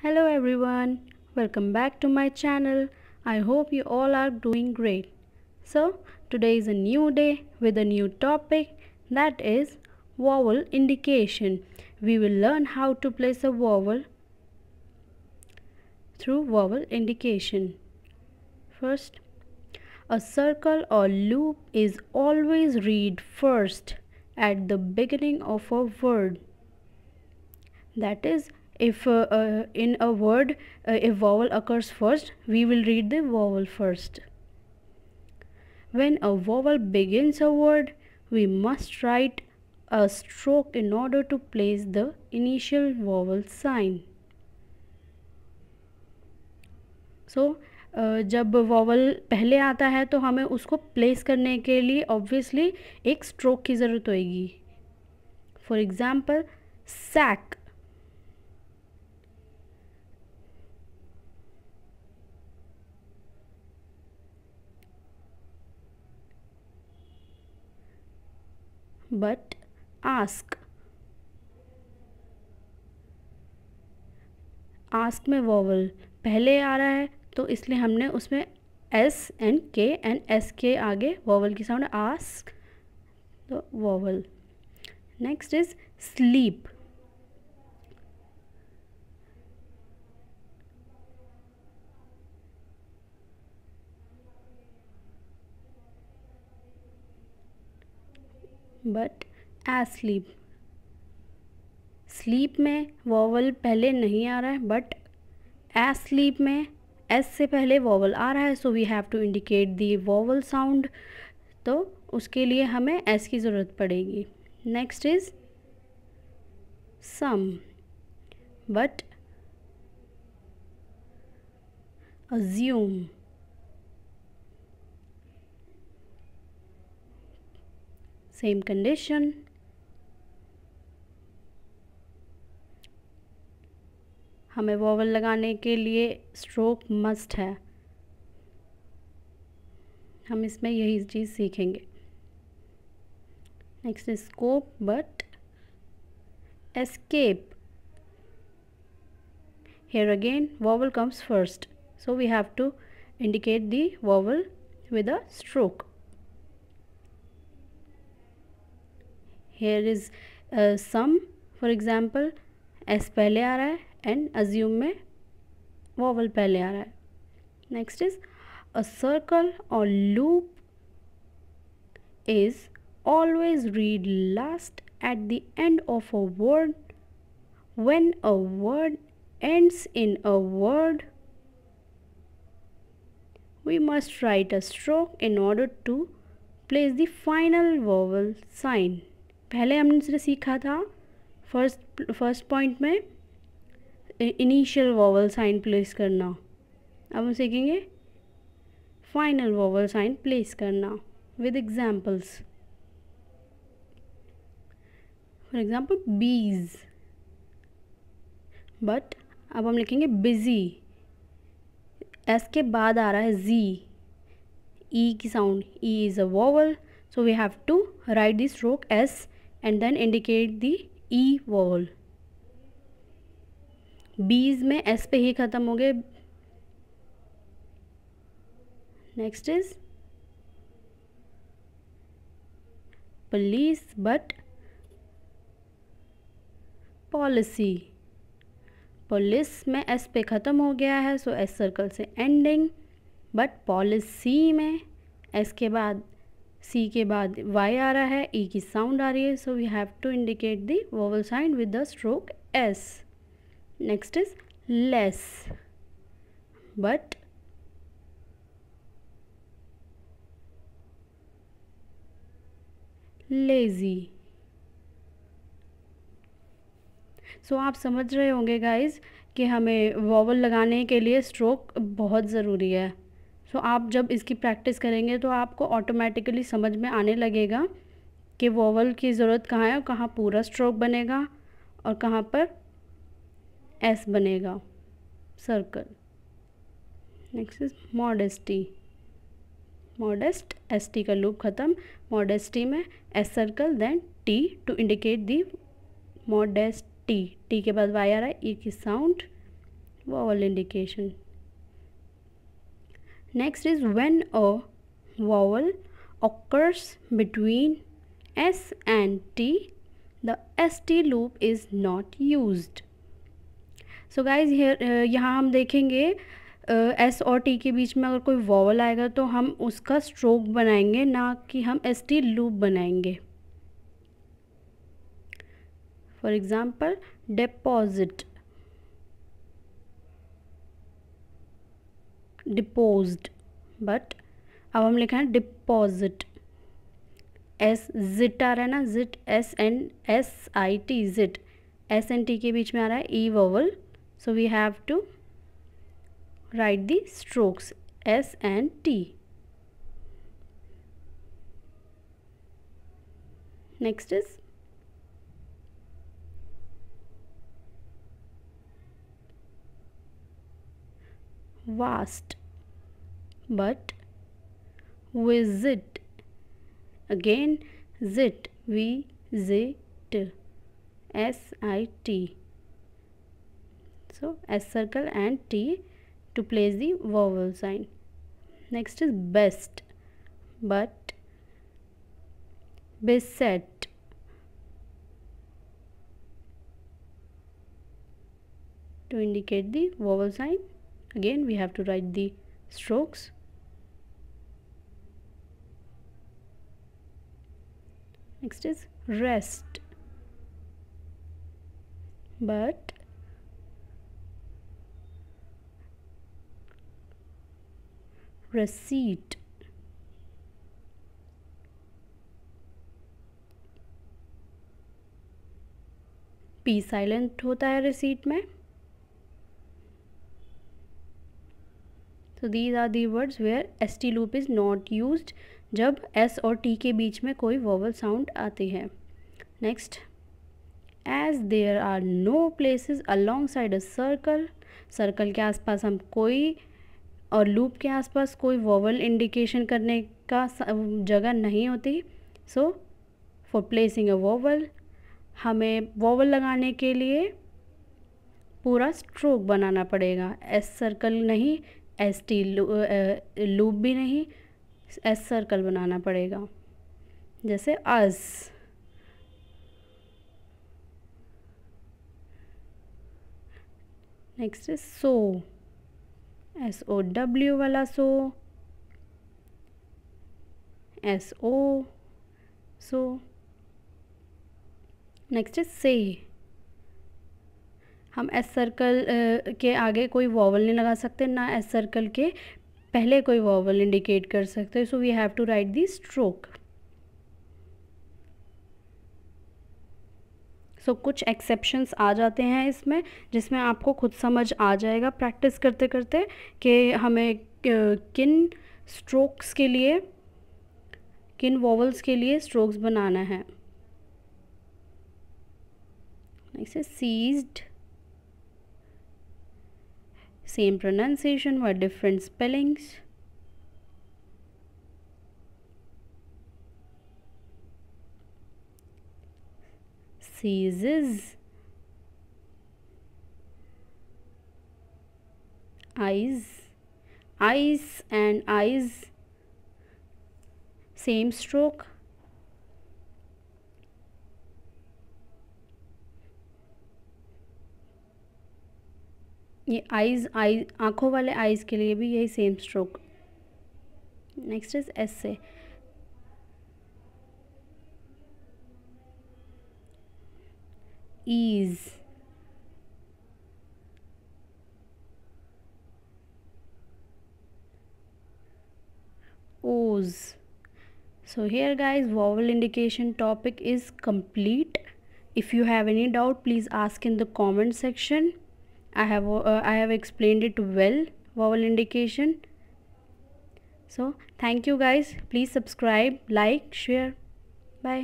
Hello everyone, welcome back to my channel. I hope you all are doing great. So, today is a new day with a new topic, that is vowel indication. We will learn how to place a vowel through vowel indication. First, a circle or loop is always read first at the beginning of a word. That is, if in a word a vowel occurs first, we will read the vowel first. When a vowel begins a word, we must write a stroke in order to place the initial vowel sign. So जब vowel पहले आता है तो हमें उसको place करने के लिए ऑब्वियसली एक स्ट्रोक की ज़रूरत होगी. For example, sack. But ask. Ask में वॉवल पहले आ रहा है तो इसलिए हमने उसमें एस एंड एस के आगे वॉवल की साउंड आस्क, तो vowel. Next is sleep. But asleep. Sleep में वॉवल पहले नहीं आ रहा है, बट एस्लीप में एस से पहले वॉवल आ रहा है, so we have to indicate the vowel sound. तो उसके लिए हमें एस की ज़रूरत पड़ेगी. Next is some. But assume. Same condition. हमें वॉवल लगाने के लिए स्ट्रोक मस्ट है. हम इसमें यही चीज़ सीखेंगे. Next is scope. But escape. Here again vowel comes first, so we have to indicate the vowel with a stroke. Here is some, for example, s पहले आ रहा है and assume में vowel पहले आ रहा है. Next is a circle or loop is always read last at the end of a word. When a word ends in a word, we must write a stroke in order to place the final vowel sign. पहले हमने सीखा था first point में initial vowel sign place करना. अब हम सीखेंगे final vowel sign place करना विद एग्जाम्पल्स. फॉर एग्जाम्पल, बीज. बट अब हम लिखेंगे बिजी. एस के बाद आ रहा है जी, ई की sound. E is a vowel, so we have to write the stroke S and then indicate the E vowel. Bees में एस पे ही ख़त्म हो गए. Next is police. But policy. Police में एस पे ख़त्म हो गया है, सो एस सर्कल से एंडिंग. बट पॉलिसी में एस के बाद सी के बाद वाई आ रहा है, ई की साउंड आ रही है, so we have to indicate the vowel sign with the stroke S. Next is less. But lazy. So आप समझ रहे होंगे गाइज कि हमें वॉवल लगाने के लिए स्ट्रोक बहुत ज़रूरी है. सो आप जब इसकी प्रैक्टिस करेंगे तो आपको ऑटोमेटिकली समझ में आने लगेगा कि वॉवल की ज़रूरत कहाँ है और कहाँ पूरा स्ट्रोक बनेगा और कहाँ पर एस बनेगा circle. Next is modesty. Modest, S T का लूप ख़त्म. मॉडेस्टी में S circle then T to indicate the modest. T के बाद वाई आ रहा है, ई की sound. vowel indication. Next is when a vowel occurs between S and T, the ST loop is not used. So guys here यहाँ हम देखेंगे S और टी के बीच में अगर कोई वॉवल आएगा तो हम उसका स्ट्रोक बनाएंगे, ना कि हम एस टी लूप बनाएंगे. For example deposit, deposed, but अब हम लिखा है डिपॉजिट. एस जिट आ रहा है ना, sit, S and S I T, sit. S and T के बीच में आ रहा है E vowel, so we have to write the strokes S and T. Next is vast, but visit, again zit, v z t, s I t, so s circle and t to place the vowel sign. Next is best, but beset, to indicate the vowel sign. Again we have to write the strokes. Next is rest, but receipt, p silent होता है receipt में. So these are the words where ST loop is not used, जब S और T के बीच में कोई vowel sound आती है. Next, as there are no places alongside a circle, circle के आसपास हम कोई और loop के आसपास कोई vowel indication करने का जगह नहीं होती. So for placing a vowel, हमें vowel लगाने के लिए पूरा stroke बनाना पड़ेगा. S circle नहीं, एस टी लूप भी नहीं, एस सर्कल बनाना पड़ेगा. जैसे us, next is so, S O W वाला so, S O, so. Next is say, हम एस सर्कल के आगे कोई वॉवल नहीं लगा सकते, ना एस सर्कल के पहले कोई वॉवल इंडिकेट कर सकते. So we have to write the stroke. So कुछ एक्सेप्शंस आ जाते हैं इसमें, जिसमें आपको खुद समझ आ जाएगा प्रैक्टिस करते करते कि हमें किन स्ट्रोक्स के लिए, किन वॉवल्स के लिए स्ट्रोक्स बनाना है. जैसे seized, same pronunciation but different spellings. Seizes, eyes, eyes and eyes, same stroke. ये आइज़, आई आँखों वाले आइज़ के लिए भी यही सेम स्ट्रोक. नेक्स्ट इज ऐसे, ईज, ओज. So here guys, vowel indication topic is complete. If you have any doubt, please ask in the comment section. I have explained it well, vowel indication. So thank you guys. Please subscribe, like, share. Bye.